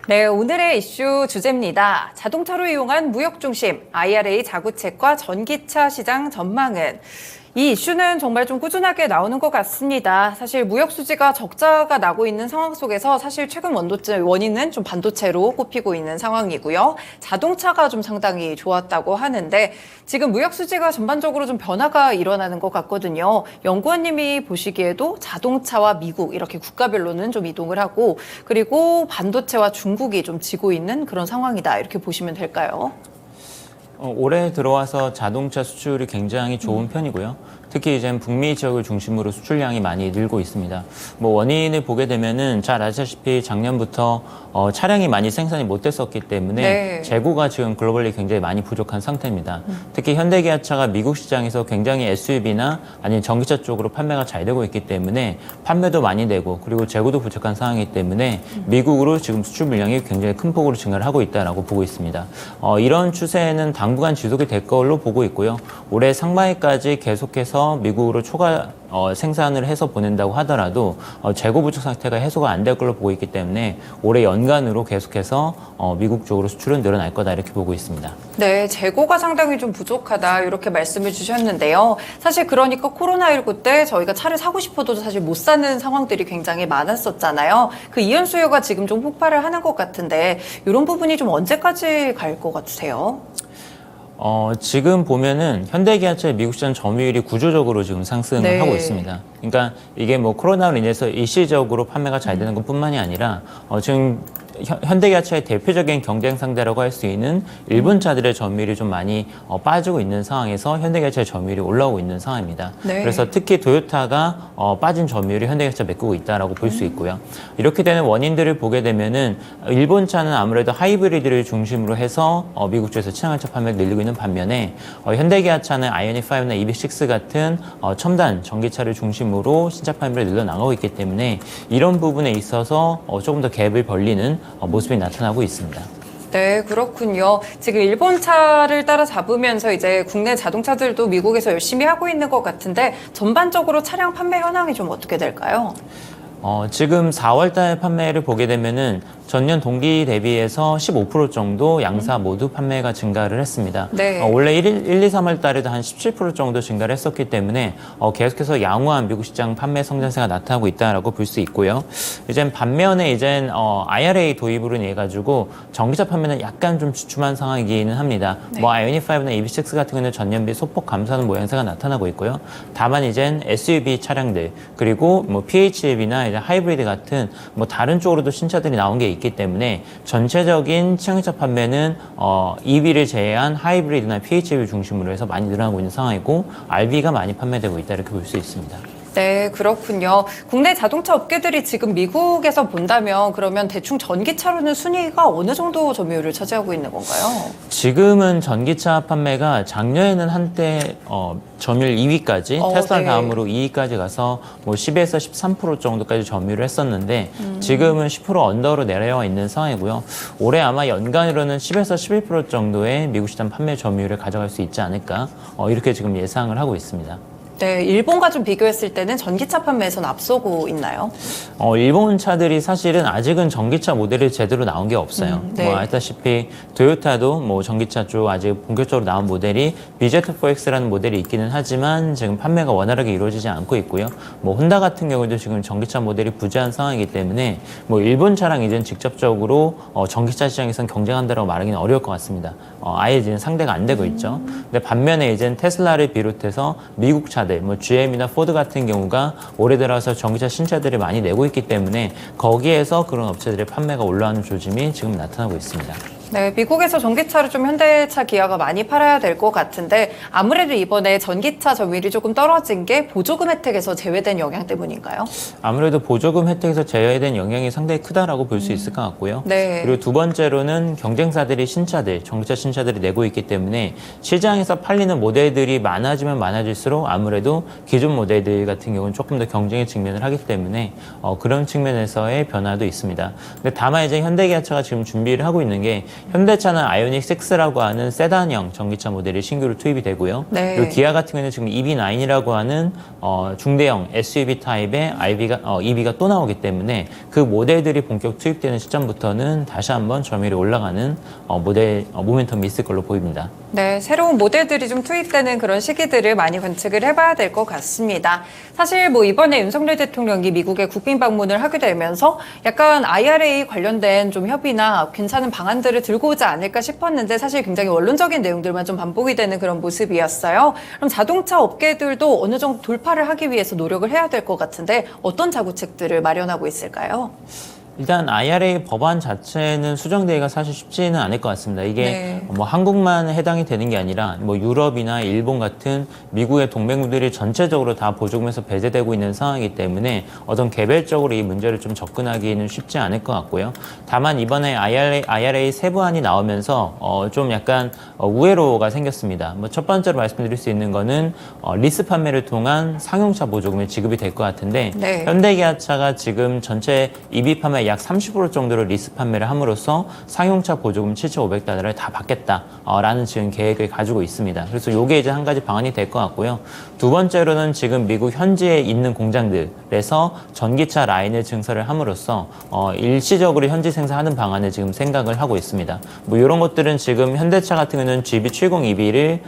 네, 오늘의 이슈 주제입니다. 자동차로 이용한 무역 중심, IRA 자구책과 전기차 시장 전망은 이 이슈는 정말 좀 꾸준하게 나오는 것 같습니다. 사실 무역 수지가 적자가 나고 있는 상황 속에서 사실 최근 원인은 좀 반도체로 꼽히고 있는 상황이고요. 자동차가 좀 상당히 좋았다고 하는데 지금 무역 수지가 전반적으로 좀 변화가 일어나는 것 같거든요. 연구원님이 보시기에도 자동차와 미국 이렇게 국가별로는 좀 이동을 하고 그리고 반도체와 중국이 좀 지고 있는 그런 상황이다. 이렇게 보시면 될까요? 올해 들어와서 자동차 수출이 굉장히 좋은 편이고요. 특히 이제 북미 지역을 중심으로 수출량이 많이 늘고 있습니다. 원인을 보게 되면은 잘 아시다시피 작년부터 차량이 많이 생산이 못 됐었기 때문에 재고가 지금 글로벌리 굉장히 많이 부족한 상태입니다. 특히 현대기아차가 미국 시장에서 굉장히 SUV나 아니면 전기차 쪽으로 판매가 잘 되고 있기 때문에 판매도 많이 되고 그리고 재고도 부족한 상황이기 때문에 미국으로 지금 수출 물량이 굉장히 큰 폭으로 증가를 하고 있다라고 보고 있습니다. 이런 추세는 당분간 지속이 될 걸로 보고 있고요. 올해 상반기까지 계속해서 미국으로 초과 생산을 해서 보낸다고 하더라도 재고 부족 상태가 해소가 안 될 걸로 보고 있기 때문에 올해 연간으로 계속해서 미국 쪽으로 수출은 늘어날 거다 이렇게 보고 있습니다. 네, 재고가 상당히 좀 부족하다 이렇게 말씀을 주셨는데요. 사실 그러니까 코로나19 때 저희가 차를 사고 싶어도 사실 못 사는 상황들이 굉장히 많았었잖아요. 그 이연 수요가 지금 좀 폭발을 하는 것 같은데 이런 부분이 좀 언제까지 갈 것 같으세요? 지금 보면은 현대기아차의 미국 시장 점유율이 구조적으로 지금 상승을 하고 있습니다. 그러니까 이게 코로나로 인해서 일시적으로 판매가 잘 되는 것뿐만이 아니라 지금 현대기아차의 대표적인 경쟁 상대라고 할 수 있는 일본 차들의 점유율이 좀 많이 빠지고 있는 상황에서 현대기아차의 점유율이 올라오고 있는 상황입니다. 그래서 특히 토요타가 빠진 점유율이 현대기아차 메꾸고 있다라고 볼 수 있고요. 이렇게 되는 원인들을 보게 되면은 일본 차는 아무래도 하이브리드를 중심으로 해서 미국 쪽에서 친환경차 판매를 늘리고 있는 반면에 현대기아차는 아이오닉5나 EV6 같은 첨단 전기차를 중심으로 신차 판매를 늘려나가고 있기 때문에 이런 부분에 있어서 조금 더 갭을 벌리는 모습이 나타나고 있습니다. 네, 그렇군요. 지금 일본 차를 따라잡으면서 이제 국내 자동차들도 미국에서 열심히 하고 있는 것 같은데 전반적으로 차량 판매 현황이 좀 어떻게 될까요? 지금 4월 달 판매를 보게 되면은 전년 동기 대비해서 15% 정도 양사 모두 판매가 증가를 했습니다. 원래 1, 2, 3월 달에도 한 17% 정도 증가를 했었기 때문에 계속해서 양호한 미국 시장 판매 성장세가 나타나고 있다라고 볼 수 있고요. 이젠 반면에 IRA 도입으로 인해 가지고 전기차 판매는 약간 좀 주춤한 상황이기는 합니다. 아이오닉5나 EV6 같은 경우는 전년비 소폭 감소하는 모양새가 나타나고 있고요. 다만 이젠 SUV 차량들 그리고 PHEV나 하이브리드 같은 다른 쪽으로도 신차들이 나온 게 있기 때문에 전체적인 친환경차 판매는 EV를 제외한 하이브리드나 PHEV 중심으로 해서 많이 늘어나고 있는 상황이고 RV가 많이 판매되고 있다 이렇게 볼 수 있습니다. 네, 그렇군요. 국내 자동차 업계들이 지금 미국에서 본다면 그러면 대충 전기차로는 순위가 어느 정도 점유율을 차지하고 있는 건가요? 지금은 전기차 판매가 작년에는 한때 점유율 2위까지 테슬라 다음으로 2위까지 가서 10에서 13% 정도까지 점유를 했었는데 지금은 10% 언더로 내려와 있는 상황이고요. 올해 아마 연간으로는 10에서 11% 정도의 미국 시장 판매 점유율을 가져갈 수 있지 않을까 이렇게 지금 예상을 하고 있습니다. 네, 일본과 좀 비교했을 때는 전기차 판매에서는 앞서고 있나요? 일본 차들이 사실은 아직은 전기차 모델이 제대로 나온 게 없어요. 아시다시피 토요타도 전기차 쪽 아직 본격적으로 나온 모델이 BZ4X라는 모델이 있기는 하지만 지금 판매가 원활하게 이루어지지 않고 있고요. 혼다 같은 경우도 지금 전기차 모델이 부재한 상황이기 때문에 일본 차랑 이제는 직접적으로 전기차 시장에서는 경쟁한다고 말하기는 어려울 것 같습니다. 아예 지금 상대가 안 되고 있죠. 근데 반면에 이제는 테슬라를 비롯해서 미국 차들, GM이나 포드 같은 경우가 올해 들어서 전기차 신차들을 많이 내고 있기 때문에 거기에서 그런 업체들의 판매가 올라가는 조짐이 지금 나타나고 있습니다. 네, 미국에서 전기차를 좀 현대차 기아가 많이 팔아야 될 것 같은데 아무래도 이번에 전기차 점유율이 조금 떨어진 게 보조금 혜택에서 제외된 영향 때문인가요? 아무래도 보조금 혜택에서 제외된 영향이 상당히 크다라고 볼 수 있을 것 같고요. 그리고 두 번째로는 경쟁사들이 전기차 신차들이 내고 있기 때문에 시장에서 팔리는 모델들이 많아지면 많아질수록 아무래도 기존 모델들 같은 경우는 조금 더 경쟁의 직면을 하기 때문에 그런 측면에서의 변화도 있습니다. 근데 다만 이제 현대기아차가 지금 준비를 하고 있는 게 현대차는 아이오닉 6라고 하는 세단형 전기차 모델이 신규로 투입이 되고요. 네. 그리고 기아 같은 경우는 지금 EV9이라고 하는 중대형 SUV 타입의 EV가 또 나오기 때문에 그 모델들이 본격 투입되는 시점부터는 다시 한번 점유율이 올라가는 모멘텀이 있을 걸로 보입니다. 네, 새로운 모델들이 좀 투입되는 그런 시기들을 많이 관측을 해봐야 될 것 같습니다. 사실 뭐 이번에 윤석열 대통령이 미국에 국빈 방문을 하게 되면서 약간 IRA 관련된 좀 협의나 괜찮은 방안들을 들고 오지 않을까 싶었는데 사실 굉장히 원론적인 내용들만 좀 반복이 되는 그런 모습이었어요. 그럼 자동차 업계들도 어느 정도 돌파를 하기 위해서 노력을 해야 될 것 같은데 어떤 자구책들을 마련하고 있을까요? 일단 IRA 법안 자체는 수정되기가 사실 쉽지는 않을 것 같습니다. 이게 뭐 한국만 해당이 되는 게 아니라 뭐 유럽이나 일본 같은 미국의 동맹국들이 전체적으로 다 보조금에서 배제되고 있는 상황이기 때문에 어떤 개별적으로 이 문제를 좀 접근하기는 쉽지 않을 것 같고요. 다만 이번에 IRA 세부안이 나오면서 좀 약간 우회로가 생겼습니다. 뭐 첫 번째로 말씀드릴 수 있는 거는 리스 판매를 통한 상용차 보조금이 지급이 될 것 같은데 현대기아차가 지금 전체 EV 판매 약 30% 정도로 리스 판매를 함으로써 상용차 보조금 7,500달러를 다 받겠다라는 지금 계획을 가지고 있습니다. 그래서 이게 이제 한 가지 방안이 될 것 같고요. 두 번째로는 지금 미국 현지에 있는 공장들에서 전기차 라인을 증설을 함으로써 일시적으로 현지 생산하는 방안을 지금 생각을 하고 있습니다. 뭐 이런 것들은 지금 현대차 같은 경우는 GB70EV를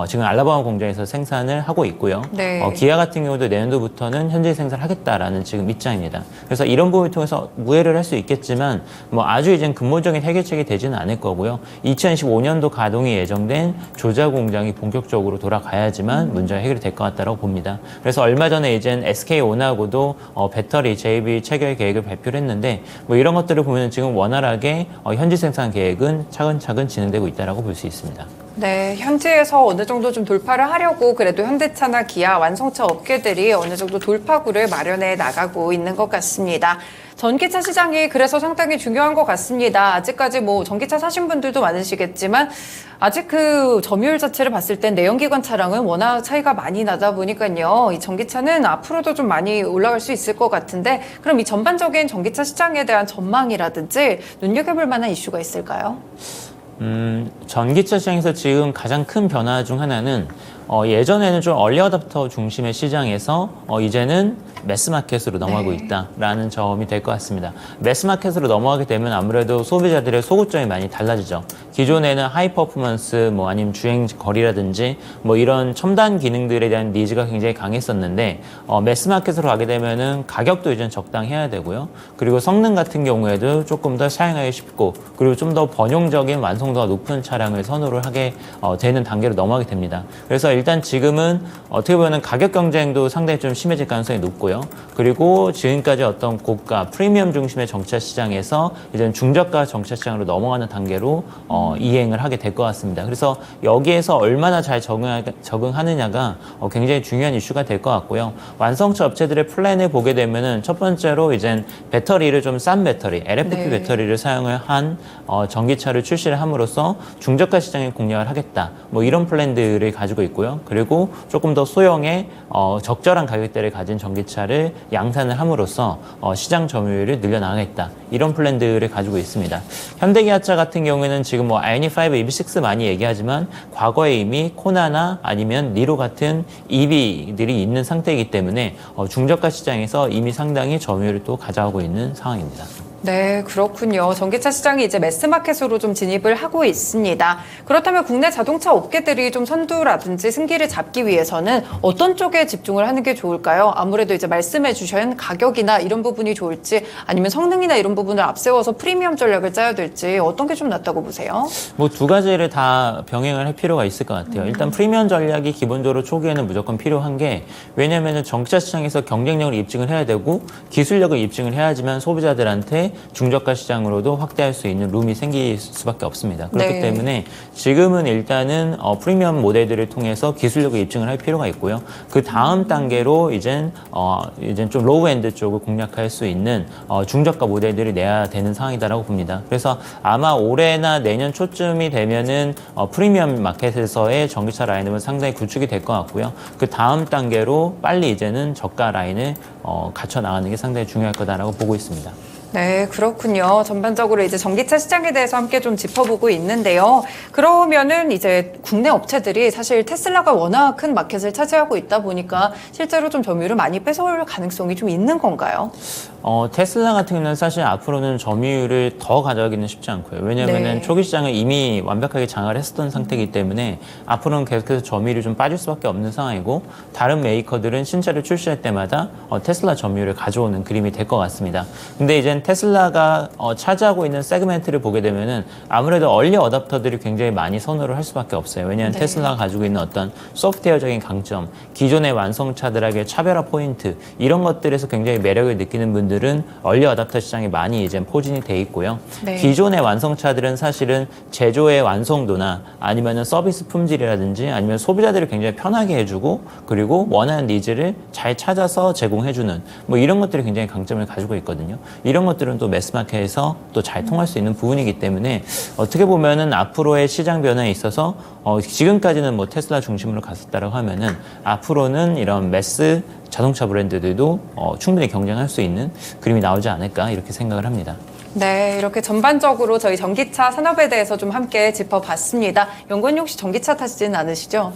지금 알라바마 공장에서 생산을 하고 있고요. 기아 같은 경우도 내년도부터는 현지 생산하겠다라는 지금 입장입니다. 그래서 이런 부분을 통해서 무해를 할 수 있겠지만 뭐 아주 이제 근본적인 해결책이 되지는 않을 거고요. 2025년도 가동이 예정된 조자 공장이 본격적으로 돌아가야지만 문제가 해결이 될 것 같다고 봅니다. 그래서 얼마 전에 이제 SK온하고도 배터리 JV 체결 계획을 발표를 했는데 뭐 이런 것들을 보면 지금 원활하게 현지 생산 계획은 차근차근 진행되고 있다고 볼 수 있습니다. 네, 현지에서 어느 정도 좀 돌파를 하려고 그래도 현대차나 기아 완성차 업계들이 어느 정도 돌파구를 마련해 나가고 있는 것 같습니다. 전기차 시장이 그래서 상당히 중요한 것 같습니다. 아직까지 뭐 전기차 사신 분들도 많으시겠지만 아직 그 점유율 자체를 봤을 땐 내연기관 차량은 워낙 차이가 많이 나다 보니까요. 이 전기차는 앞으로도 좀 많이 올라갈 수 있을 것 같은데 그럼 이 전반적인 전기차 시장에 대한 전망이라든지 눈여겨볼 만한 이슈가 있을까요? 전기차 시장에서 지금 가장 큰 변화 중 하나는 예전에는 좀 얼리 어답터 중심의 시장에서 이제는 매스마켓으로 넘어가고 있다라는 점이 될 것 같습니다. 매스마켓으로 넘어가게 되면 아무래도 소비자들의 소구점이 많이 달라지죠. 기존에는 하이 퍼포먼스 뭐 아니면 주행 거리라든지 뭐 이런 첨단 기능들에 대한 니즈가 굉장히 강했었는데 매스마켓으로 가게 되면은 가격도 이제 적당해야 되고요. 그리고 성능 같은 경우에도 조금 더 사용하기 쉽고 그리고 좀 더 번용적인 완성도가 높은 차량을 선호를 하게 되는 단계로 넘어가게 됩니다. 그래서 일단 지금은 어떻게 보면 가격 경쟁도 상당히 좀 심해질 가능성이 높고요. 그리고 지금까지 어떤 고가 프리미엄 중심의 전기차 시장에서 이제 중저가 전기차 시장으로 넘어가는 단계로 이행을 하게 될 것 같습니다. 그래서 여기에서 얼마나 잘 적응하느냐가 굉장히 중요한 이슈가 될 것 같고요. 완성차 업체들의 플랜을 보게 되면은 첫 번째로 이제 배터리를 좀 싼 배터리, LFP 배터리를 사용을 한 전기차를 출시를 함으로써 중저가 시장에 공략을 하겠다. 뭐 이런 플랜들을 가지고 있고요. 그리고 조금 더 소형의 적절한 가격대를 가진 전기차를 양산을 함으로써 시장 점유율을 늘려나가겠다. 이런 플랜들을 가지고 있습니다. 현대기아차 같은 경우에는 지금 뭐 아이오닉 5, EV6 많이 얘기하지만 과거에 이미 코나나 아니면 니로 같은 EV들이 있는 상태이기 때문에 중저가 시장에서 이미 상당히 점유율을 또 가져가고 있는 상황입니다. 네, 그렇군요. 전기차 시장이 이제 매스마켓으로 좀 진입을 하고 있습니다. 그렇다면 국내 자동차 업계들이 좀 선두라든지 승기를 잡기 위해서는 어떤 쪽에 집중을 하는 게 좋을까요? 아무래도 이제 말씀해 주신 가격이나 이런 부분이 좋을지 아니면 성능이나 이런 부분을 앞세워서 프리미엄 전략을 짜야 될지 어떤 게 좀 낫다고 보세요? 뭐 두 가지를 다 병행을 할 필요가 있을 것 같아요. 일단 프리미엄 전략이 기본적으로 초기에는 무조건 필요한 게 왜냐하면 전기차 시장에서 경쟁력을 입증을 해야 되고 기술력을 입증을 해야지만 소비자들한테 중저가 시장으로도 확대할 수 있는 룸이 생길 수밖에 없습니다. 그렇기 때문에 지금은 일단은 프리미엄 모델들을 통해서 기술력을 입증을 할 필요가 있고요. 그 다음 단계로 이젠 좀 로우 엔드 쪽을 공략할 수 있는 중저가 모델들이 내야 되는 상황이다라고 봅니다. 그래서 아마 올해나 내년 초쯤이 되면은 프리미엄 마켓에서의 전기차 라인업은 상당히 구축이 될 것 같고요. 그 다음 단계로 빨리 이제는 저가 라인을 갖춰 나가는 게 상당히 중요할 거다라고 보고 있습니다. 네, 그렇군요. 전반적으로 이제 전기차 시장에 대해서 함께 좀 짚어보고 있는데요. 그러면은 이제 국내 업체들이 사실 테슬라가 워낙 큰 마켓을 차지하고 있다 보니까 실제로 좀 점유율을 많이 뺏어올 가능성이 좀 있는 건가요? 테슬라 같은 경우는 사실 앞으로는 점유율을 더 가져가기는 쉽지 않고요. 왜냐하면 네. 초기 시장을 이미 완벽하게 장악을 했었던 상태이기 때문에 앞으로는 계속해서 점유율이 좀 빠질 수밖에 없는 상황이고 다른 메이커들은 신차를 출시할 때마다 테슬라 점유율을 가져오는 그림이 될 것 같습니다. 근데 이제 테슬라가 차지하고 있는 세그멘트를 보게 되면은 아무래도 얼리 어답터들이 굉장히 많이 선호를 할 수밖에 없어요. 왜냐하면 네. 테슬라가 가지고 있는 어떤 소프트웨어적인 강점, 기존의 완성차들에게 차별화 포인트 이런 것들에서 굉장히 매력을 느끼는 분들은 얼리 어답터 시장에 많이 이제 포진이 돼 있고요. 네. 기존의 완성차들은 사실은 제조의 완성도나 아니면은 서비스 품질이라든지 아니면 소비자들을 굉장히 편하게 해주고 그리고 원하는 니즈를 잘 찾아서 제공해주는 뭐 이런 것들이 굉장히 강점을 가지고 있거든요. 이런 것들은 또 매스마켓에서 또 잘 통할 수 있는 부분이기 때문에 어떻게 보면은 앞으로의 시장 변화에 있어서 지금까지는 뭐 테슬라 중심으로 갔었다고 하면은 앞으로는 이런 매스 자동차 브랜드들도 충분히 경쟁할 수 있는 그림이 나오지 않을까 이렇게 생각을 합니다. 네, 이렇게 전반적으로 저희 전기차 산업에 대해서 좀 함께 짚어봤습니다. 연구원님 혹시 전기차 타시지는 않으시죠?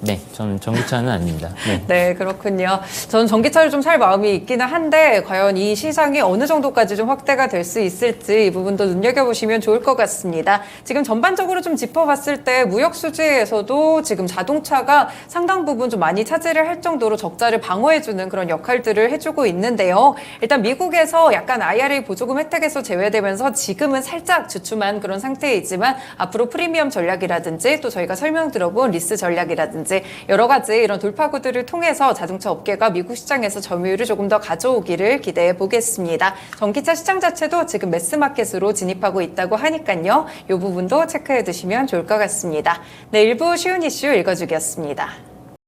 네, 저는 전기차는 아닙니다. 네. 네, 그렇군요. 저는 전기차를 좀 살 마음이 있기는 한데 과연 이 시장이 어느 정도까지 좀 확대가 될 수 있을지 이 부분도 눈여겨보시면 좋을 것 같습니다. 지금 전반적으로 좀 짚어봤을 때 무역 수지에서도 지금 자동차가 상당 부분 좀 많이 차지를 할 정도로 적자를 방어해주는 그런 역할들을 해주고 있는데요. 일단 미국에서 약간 IRA 보조금 혜택에서 제외되면서 지금은 살짝 주춤한 그런 상태이지만 앞으로 프리미엄 전략이라든지 또 저희가 설명 들어본 리스 전략이라든지 여러 가지 이런 돌파구들을 통해서 자동차 업계가 미국 시장에서 점유율을 조금 더 가져오기를 기대해 보겠습니다. 전기차 시장 자체도 지금 매스마켓으로 진입하고 있다고 하니까요. 이 부분도 체크해 두시면 좋을 것 같습니다. 네, 일부 쉬운 이슈 읽어주기였습니다.